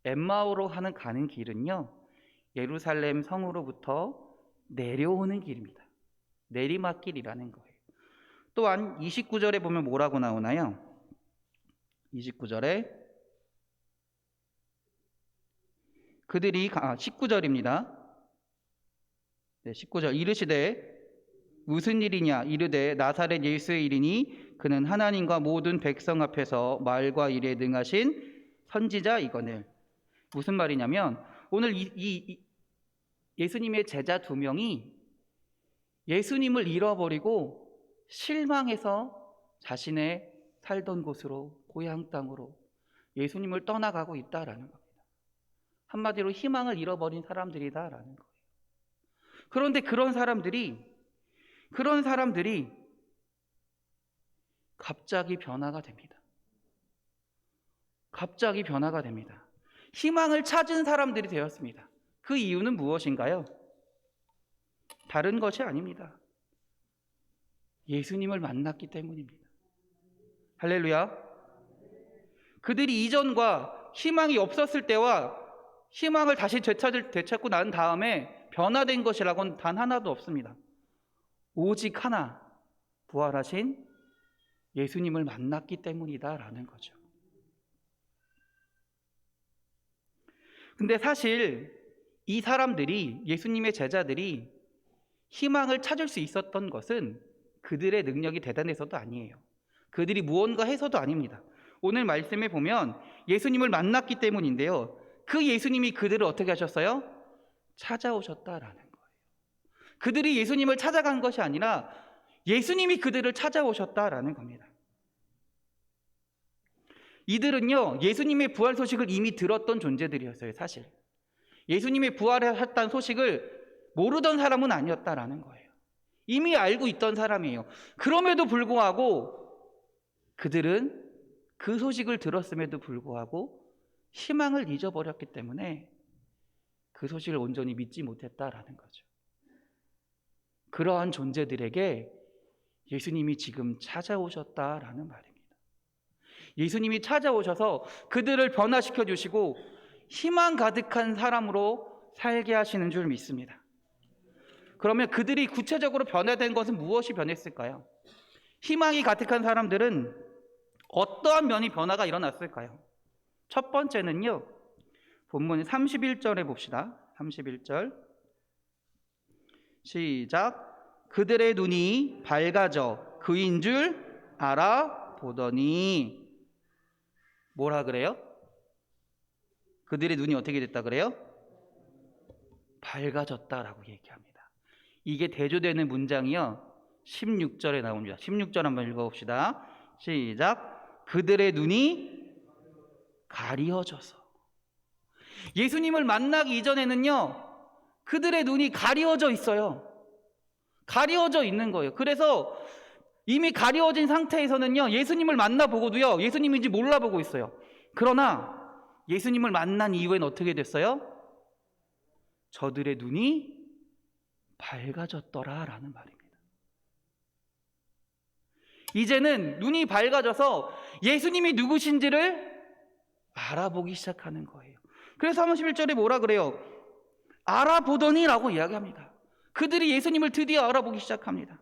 엠마오로 가는 길은요, 예루살렘 성으로부터 내려오는 길입니다. 내리막길이라는 거예요. 또한 29절에 보면 뭐라고 나오나요? 29절에 19절입니다. 네, 19절. 이르시되 무슨 일이냐? 이르되 나사렛 예수의 일이니 그는 하나님과 모든 백성 앞에서 말과 일에 능하신 선지자이거늘. 무슨 말이냐면 오늘 예수님의 제자 두 명이 예수님을 잃어버리고 실망해서 자신의 살던 곳으로, 고향 땅으로 예수님을 떠나가고 있다라는 겁니다. 한마디로 희망을 잃어버린 사람들이다라는 거예요. 그런데 그런 사람들이 갑자기 변화가 됩니다. 갑자기 변화가 됩니다. 희망을 찾은 사람들이 되었습니다. 그 이유는 무엇인가요? 다른 것이 아닙니다. 예수님을 만났기 때문입니다. 할렐루야. 그들이 이전과 희망이 없었을 때와 희망을 다시 되찾고 난 다음에 변화된 것이라고는 단 하나도 없습니다. 오직 하나, 부활하신 예수님을 만났기 때문이다라는 거죠. 근데 사실 이 사람들이, 예수님의 제자들이 희망을 찾을 수 있었던 것은 그들의 능력이 대단해서도 아니에요. 그들이 무언가 해서도 아닙니다. 오늘 말씀에 보면 예수님을 만났기 때문인데요. 그 예수님이 그들을 어떻게 하셨어요? 찾아오셨다라는 거예요. 그들이 예수님을 찾아간 것이 아니라 예수님이 그들을 찾아오셨다라는 겁니다. 이들은요, 예수님의 부활 소식을 이미 들었던 존재들이었어요. 사실 예수님의 부활했다는 소식을 모르던 사람은 아니었다라는 거예요. 이미 알고 있던 사람이에요. 그럼에도 불구하고 그들은 그 소식을 들었음에도 불구하고 희망을 잊어버렸기 때문에 그 소식을 온전히 믿지 못했다라는 거죠. 그러한 존재들에게 예수님이 지금 찾아오셨다라는 말입니다. 예수님이 찾아오셔서 그들을 변화시켜 주시고 희망 가득한 사람으로 살게 하시는 줄 믿습니다. 그러면 그들이 구체적으로 변화된 것은 무엇이 변했을까요? 희망이 가득한 사람들은 어떠한 면이 변화가 일어났을까요? 첫 번째는요, 본문 31절에 봅시다. 31절 시작. 그들의 눈이 밝아져 그인 줄 알아보더니, 뭐라 그래요? 그들의 눈이 어떻게 됐다 그래요? 밝아졌다라고 얘기합니다. 이게 대조되는 문장이요 16절에 나옵니다. 16절 한번 읽어봅시다. 시작. 그들의 눈이 가리워져서. 예수님을 만나기 이전에는요 그들의 눈이 가리워져 있어요. 가리워져 있는 거예요. 그래서 이미 가리워진 상태에서는요 예수님을 만나보고도요 예수님인지 몰라보고 있어요. 그러나 예수님을 만난 이후엔 어떻게 됐어요? 저들의 눈이 밝아졌더라라는 말입니다. 이제는 눈이 밝아져서 예수님이 누구신지를 알아보기 시작하는 거예요. 그래서 31절에 뭐라 그래요? 알아보더니 라고 이야기합니다. 그들이 예수님을 드디어 알아보기 시작합니다.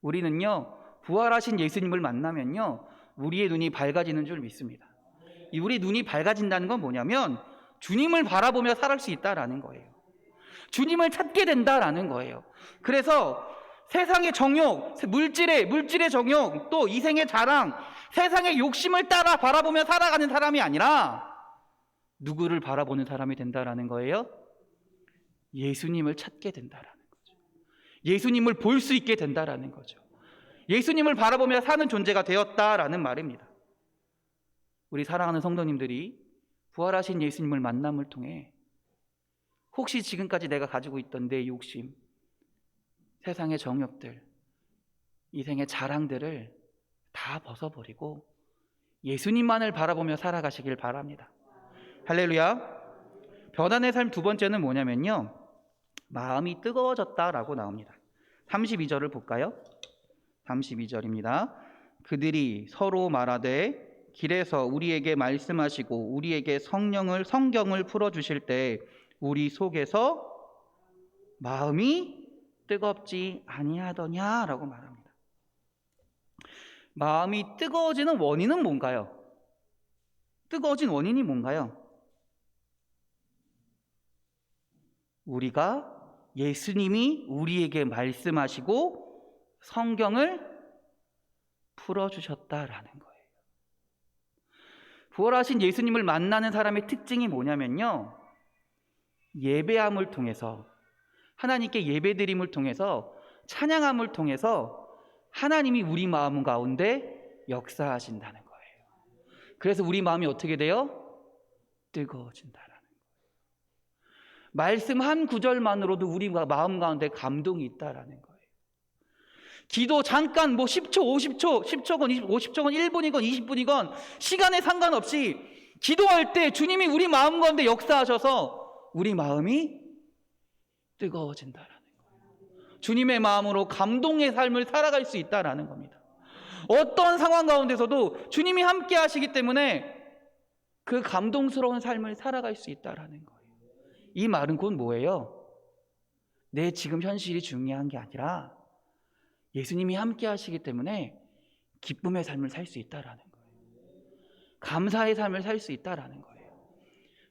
우리는요 부활하신 예수님을 만나면요 우리의 눈이 밝아지는 줄 믿습니다. 우리 눈이 밝아진다는 건 뭐냐면 주님을 바라보며 살아갈 수 있다라는 거예요. 주님을 찾게 된다라는 거예요. 그래서 세상의 정욕, 물질의 정욕, 또 이생의 자랑, 세상의 욕심을 따라 바라보며 살아가는 사람이 아니라 누구를 바라보는 사람이 된다라는 거예요? 예수님을 찾게 된다라는 거죠. 예수님을 볼 수 있게 된다라는 거죠. 예수님을 바라보며 사는 존재가 되었다라는 말입니다. 우리 사랑하는 성도님들이 부활하신 예수님을 만남을 통해 혹시 지금까지 내가 가지고 있던 내 욕심, 세상의 정욕들, 이생의 자랑들을 다 벗어버리고 예수님만을 바라보며 살아가시길 바랍니다. 할렐루야. 변화의 삶 두 번째는 뭐냐면요 마음이 뜨거워졌다라고 나옵니다. 32절을 볼까요? 32절입니다. 그들이 서로 말하되 길에서 우리에게 말씀하시고 우리에게 성경을 풀어주실 때 우리 속에서 마음이 뜨겁지 아니하더냐라고 말합니다. 마음이 뜨거워지는 원인은 뭔가요? 뜨거워진 원인이 뭔가요? 우리가 예수님이 우리에게 말씀하시고 성경을 풀어주셨다라는 거예요. 부활하신 예수님을 만나는 사람의 특징이 뭐냐면요 예배함을 통해서, 하나님께 예배드림을 통해서, 찬양함을 통해서 하나님이 우리 마음 가운데 역사하신다는 거예요. 그래서 우리 마음이 어떻게 돼요? 뜨거워진다라는 거예요. 말씀 한 구절만으로도 우리 마음 가운데 감동이 있다라는 거예요. 기도 잠깐 10초, 50초, 10초건 50초건 1분이건 20분이건 시간에 상관없이 기도할 때 주님이 우리 마음 가운데 역사하셔서 우리 마음이 뜨거워진다라는 거예요. 주님의 마음으로 감동의 삶을 살아갈 수 있다라는 겁니다. 어떤 상황 가운데서도 주님이 함께 하시기 때문에 그 감동스러운 삶을 살아갈 수 있다라는 거예요. 이 말은 곧 뭐예요? 내 지금 현실이 중요한 게 아니라 예수님이 함께 하시기 때문에 기쁨의 삶을 살 수 있다라는 거예요. 감사의 삶을 살 수 있다라는 거예요.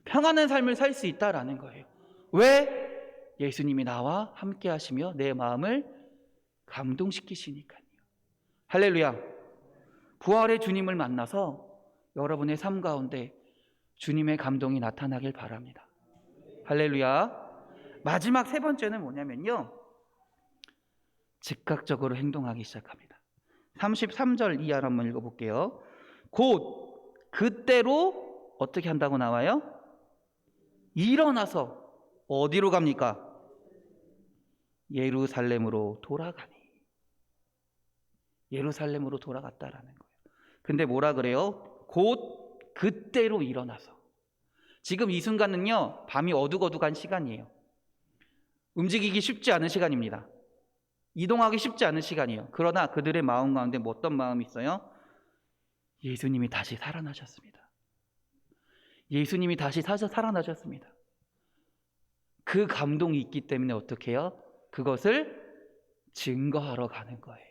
평안한 삶을 살 수 있다라는 거예요. 왜? 예수님이 나와 함께 하시며 내 마음을 감동시키시니까요. 할렐루야. 부활의 주님을 만나서 여러분의 삶 가운데 주님의 감동이 나타나길 바랍니다. 할렐루야. 마지막 세 번째는 뭐냐면요 즉각적으로 행동하기 시작합니다. 33절 이하를 한번 읽어볼게요. 곧 그때로 어떻게 한다고 나와요? 일어나서 어디로 갑니까? 예루살렘으로 돌아가니. 예루살렘으로 돌아갔다라는 거예요. 근데 뭐라 그래요? 곧 그때로 일어나서. 지금 이 순간은요, 밤이 어둑어둑한 시간이에요. 움직이기 쉽지 않은 시간입니다. 이동하기 쉽지 않은 시간이에요. 그러나 그들의 마음 가운데 뭐 어떤 마음이 있어요? 예수님이 다시 살아나셨습니다. 예수님이 다시 살아나셨습니다. 그 감동이 있기 때문에 어떻게 해요? 그것을 증거하러 가는 거예요.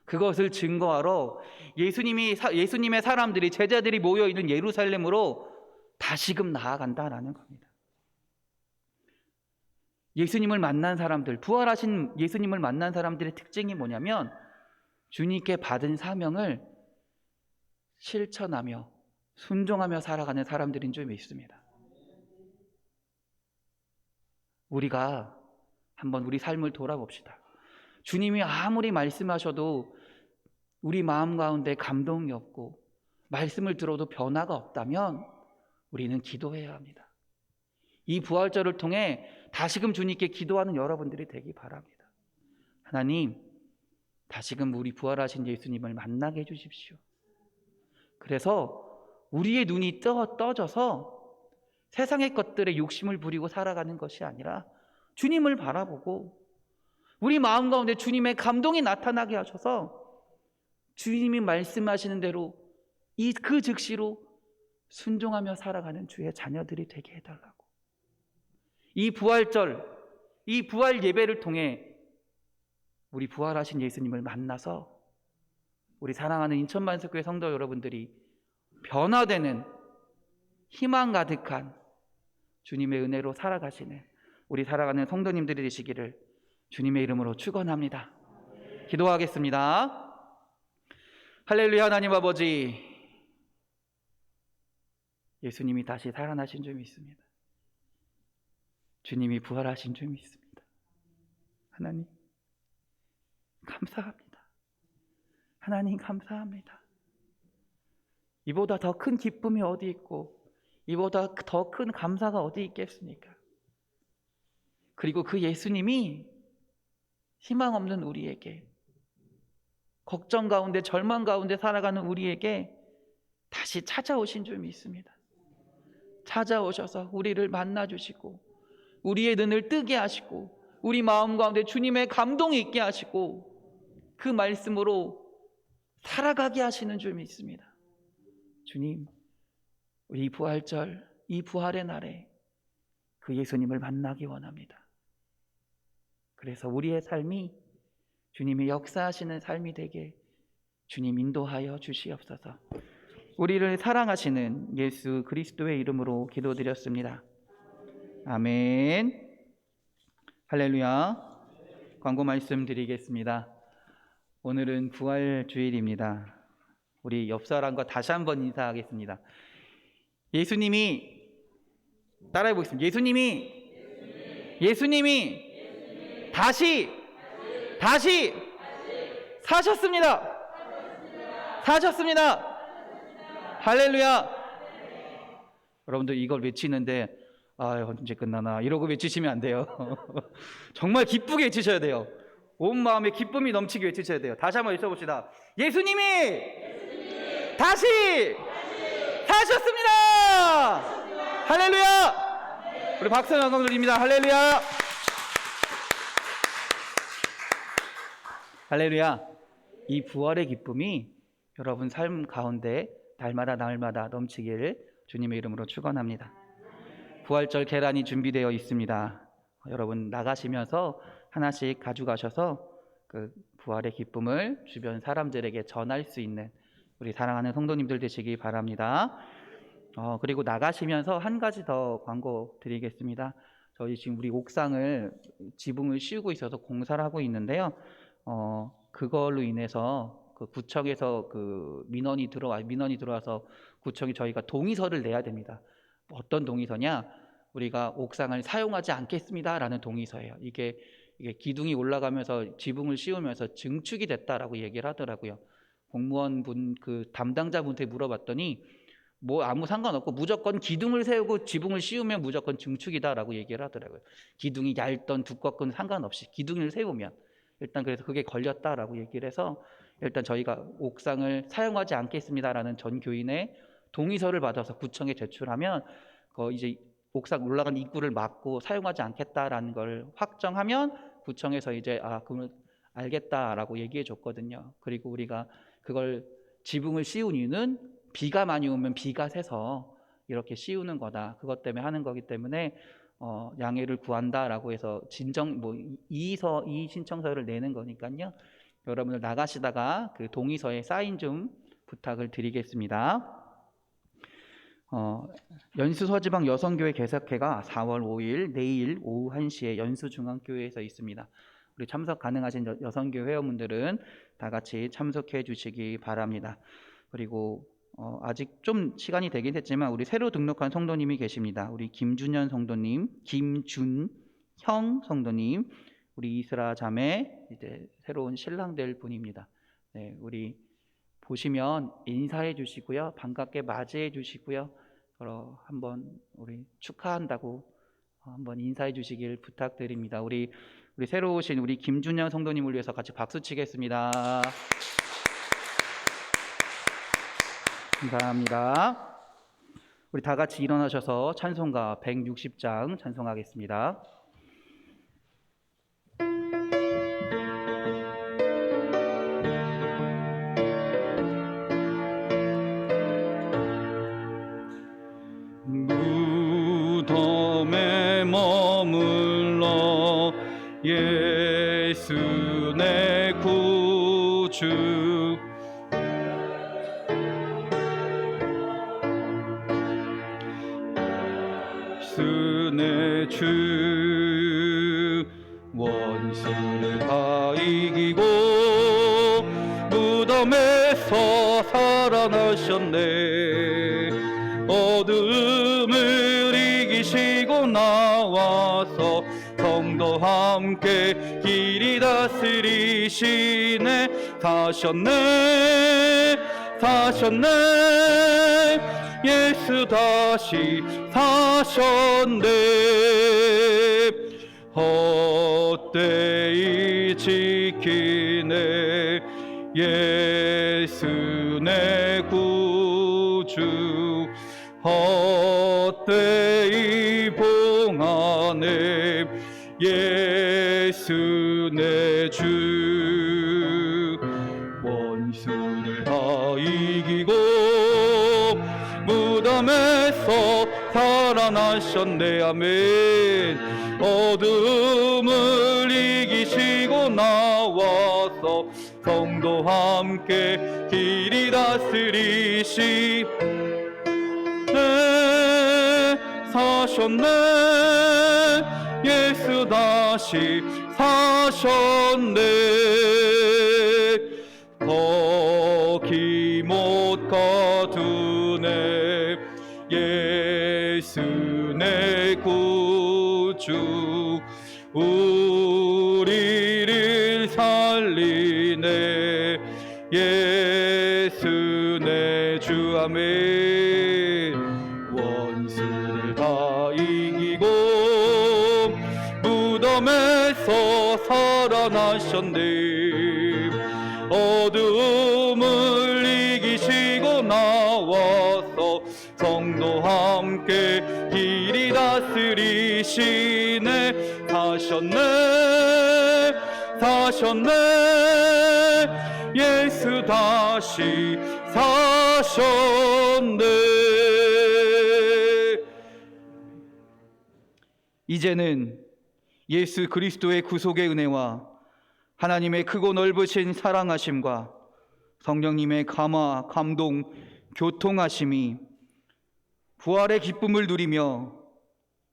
그것을 증거하러 예수님의 사람들이, 제자들이 모여있는 예루살렘으로 다시금 나아간다라는 겁니다. 예수님을 만난 사람들, 부활하신 예수님을 만난 사람들의 특징이 뭐냐면 주님께 받은 사명을 실천하며 순종하며 살아가는 사람들인 줄 믿습니다. 우리가 한번 우리 삶을 돌아봅시다. 주님이 아무리 말씀하셔도 우리 마음 가운데 감동이 없고 말씀을 들어도 변화가 없다면 우리는 기도해야 합니다. 이 부활절을 통해 다시금 주님께 기도하는 여러분들이 되기 바랍니다. 하나님, 다시금 우리 부활하신 예수님을 만나게 해주십시오. 그래서 우리의 눈이 떠져서 세상의 것들에 욕심을 부리고 살아가는 것이 아니라 주님을 바라보고 우리 마음 가운데 주님의 감동이 나타나게 하셔서 주님이 말씀하시는 대로 그 즉시로 순종하며 살아가는 주의 자녀들이 되게 해달라고. 이 부활절, 이 부활 예배를 통해 우리 부활하신 예수님을 만나서 우리 사랑하는 인천만석교회 성도 여러분들이 변화되는 희망 가득한 주님의 은혜로 살아가시는 우리 살아가는 성도님들이 되시기를 주님의 이름으로 축원합니다. 기도하겠습니다. 할렐루야. 하나님 아버지, 예수님이 다시 살아나신 줄 믿습니다. 주님이 부활하신 줄 믿습니다. 하나님 감사합니다. 하나님 감사합니다. 이보다 더 큰 기쁨이 어디 있고 이보다 더 큰 감사가 어디 있겠습니까? 그리고 그 예수님이 희망 없는 우리에게, 걱정 가운데 절망 가운데 살아가는 우리에게 다시 찾아오신 줄 믿습니다. 찾아오셔서 우리를 만나주시고 우리의 눈을 뜨게 하시고 우리 마음 가운데 주님의 감동이 있게 하시고 그 말씀으로 살아가게 하시는 줄 믿습니다. 주님, 우리 부활절, 이 부활의 날에 그 예수님을 만나기 원합니다. 그래서 우리의 삶이 주님이 역사하시는 삶이 되게 주님 인도하여 주시옵소서. 우리를 사랑하시는 예수 그리스도의 이름으로 기도드렸습니다. 아멘. 할렐루야. 광고 말씀드리겠습니다. 오늘은 부활 주일입니다. 우리 옆 사람과 다시 한번 인사하겠습니다. 예수님이 따라해 보겠습니다. 예수님이 다시 사셨습니다. 할렐루야. 여러분들 이걸 외치는데 언제 끝나나 이러고 외치시면 안 돼요. 정말 기쁘게 외치셔야 돼요. 온 마음에 기쁨이 넘치게 외치셔야 돼요. 다시 한번 외쳐봅시다. 예수님이 다시 사셨습니다. 할렐루야. 우리 박수 영광 드립니다. 할렐루야. 할렐루야. 이 부활의 기쁨이 여러분 삶 가운데 날마다 넘치기를 주님의 이름으로 축원합니다. 부활절 계란이 준비되어 있습니다. 여러분 나가시면서 하나씩 가져가셔서 그 부활의 기쁨을 주변 사람들에게 전할 수 있는 우리 사랑하는 성도님들 되시기 바랍니다. 그리고 나가시면서 한 가지 더 광고 드리겠습니다. 저희 지금 우리 옥상을 지붕을 씌우고 있어서 공사를 하고 있는데요. 그걸로 인해서 그 구청에서 그 민원이 들어와서 구청이 저희가 동의서를 내야 됩니다. 어떤 동의서냐? 우리가 옥상을 사용하지 않겠습니다라는 동의서예요. 이게 기둥이 올라가면서 지붕을 씌우면서 증축이 됐다라고 얘기를 하더라고요. 공무원분 그 담당자분한테 물어봤더니 뭐 아무 상관없고 무조건 기둥을 세우고 지붕을 씌우면 무조건 증축이다라고 얘기를 하더라고요. 기둥이 얇던 두껍건 상관없이 기둥을 세우면 일단 그래서 그게 걸렸다라고 얘기를 해서 일단 저희가 옥상을 사용하지 않겠습니다라는 전 교인의 동의서를 받아서 구청에 제출하면 이제 옥상 올라간 입구를 막고 사용하지 않겠다라는 걸 확정하면 구청에서 이제 그러면 알겠다라고 얘기해 줬거든요. 그리고 우리가 그걸 지붕을 씌운 이유는 비가 많이 오면 비가 새서 이렇게 씌우는 거다. 그것 때문에 하는 거기 때문에 양해를 구한다라고 해서 이의 신청서를 내는 거니까요. 여러분들 나가시다가 그 동의서에 사인 좀 부탁을 드리겠습니다. 연수서지방 여성교회 개석회가 4월 5일 내일 오후 1시에 연수중앙교회에서 있습니다. 우리 참석 가능하신 여성교회 회원분들은 다 같이 참석해 주시기 바랍니다. 그리고 아직 좀 시간이 되긴 했지만 우리 새로 등록한 성도님이 계십니다. 우리 김준현 성도님, 김준형 성도님, 우리 이스라 자매, 이제 새로운 신랑 될 분입니다. 네, 우리 보시면 인사해 주시고요, 반갑게 맞이해 주시고요, 한번 우리 축하한다고 한번 인사해 주시길 부탁드립니다. 우리 새로 오신 우리 김준영 성도님을 위해서 같이 박수 치겠습니다. 감사합니다. 우리 다 같이 일어나셔서 찬송가 160장 찬송하겠습니다. 무덤에 머물러 예수 내 구주 예수 내 주 원수를 다 이기고 무덤에서 살아나셨네. 어둠을 이기시고 나와서 성도와 함께 길이 다스리시네. 사셨네 예수 다시 사셨네. 헛되이 지키네 예수 내 구주. 헛되이 봉하네 예수 내 주. 원수를 다 이기고 무덤에서 살아나셨네. 아멘. 어둠을 이기시고 나와서 성도와 함께 길이 다스리시네. 사셨네 예수 다시 사셨네. 거기 못 가두네 예수 내 구주. 우리를 살리네 예수 내 주. 아멘. 원수를 다 이기고 무덤에서 살아나셨네. 어둠을 이기시고 나와서 성도와 함께 길이 다스리시네. 사셨네 예수 다시 사셨네. 이제는 예수 그리스도의 구속의 은혜와 하나님의 크고 넓으신 사랑하심과 성령님의 감화, 감동, 교통하심이 부활의 기쁨을 누리며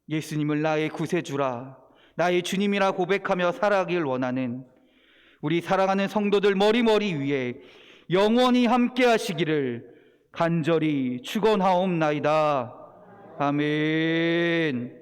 예수님을 나의 구세주라, 나의 주님이라 고백하며 살아가길 원하는 우리 사랑하는 성도들 머리머리 위에 영원히 함께 하시기를 간절히 축원하옵나이다. 아멘.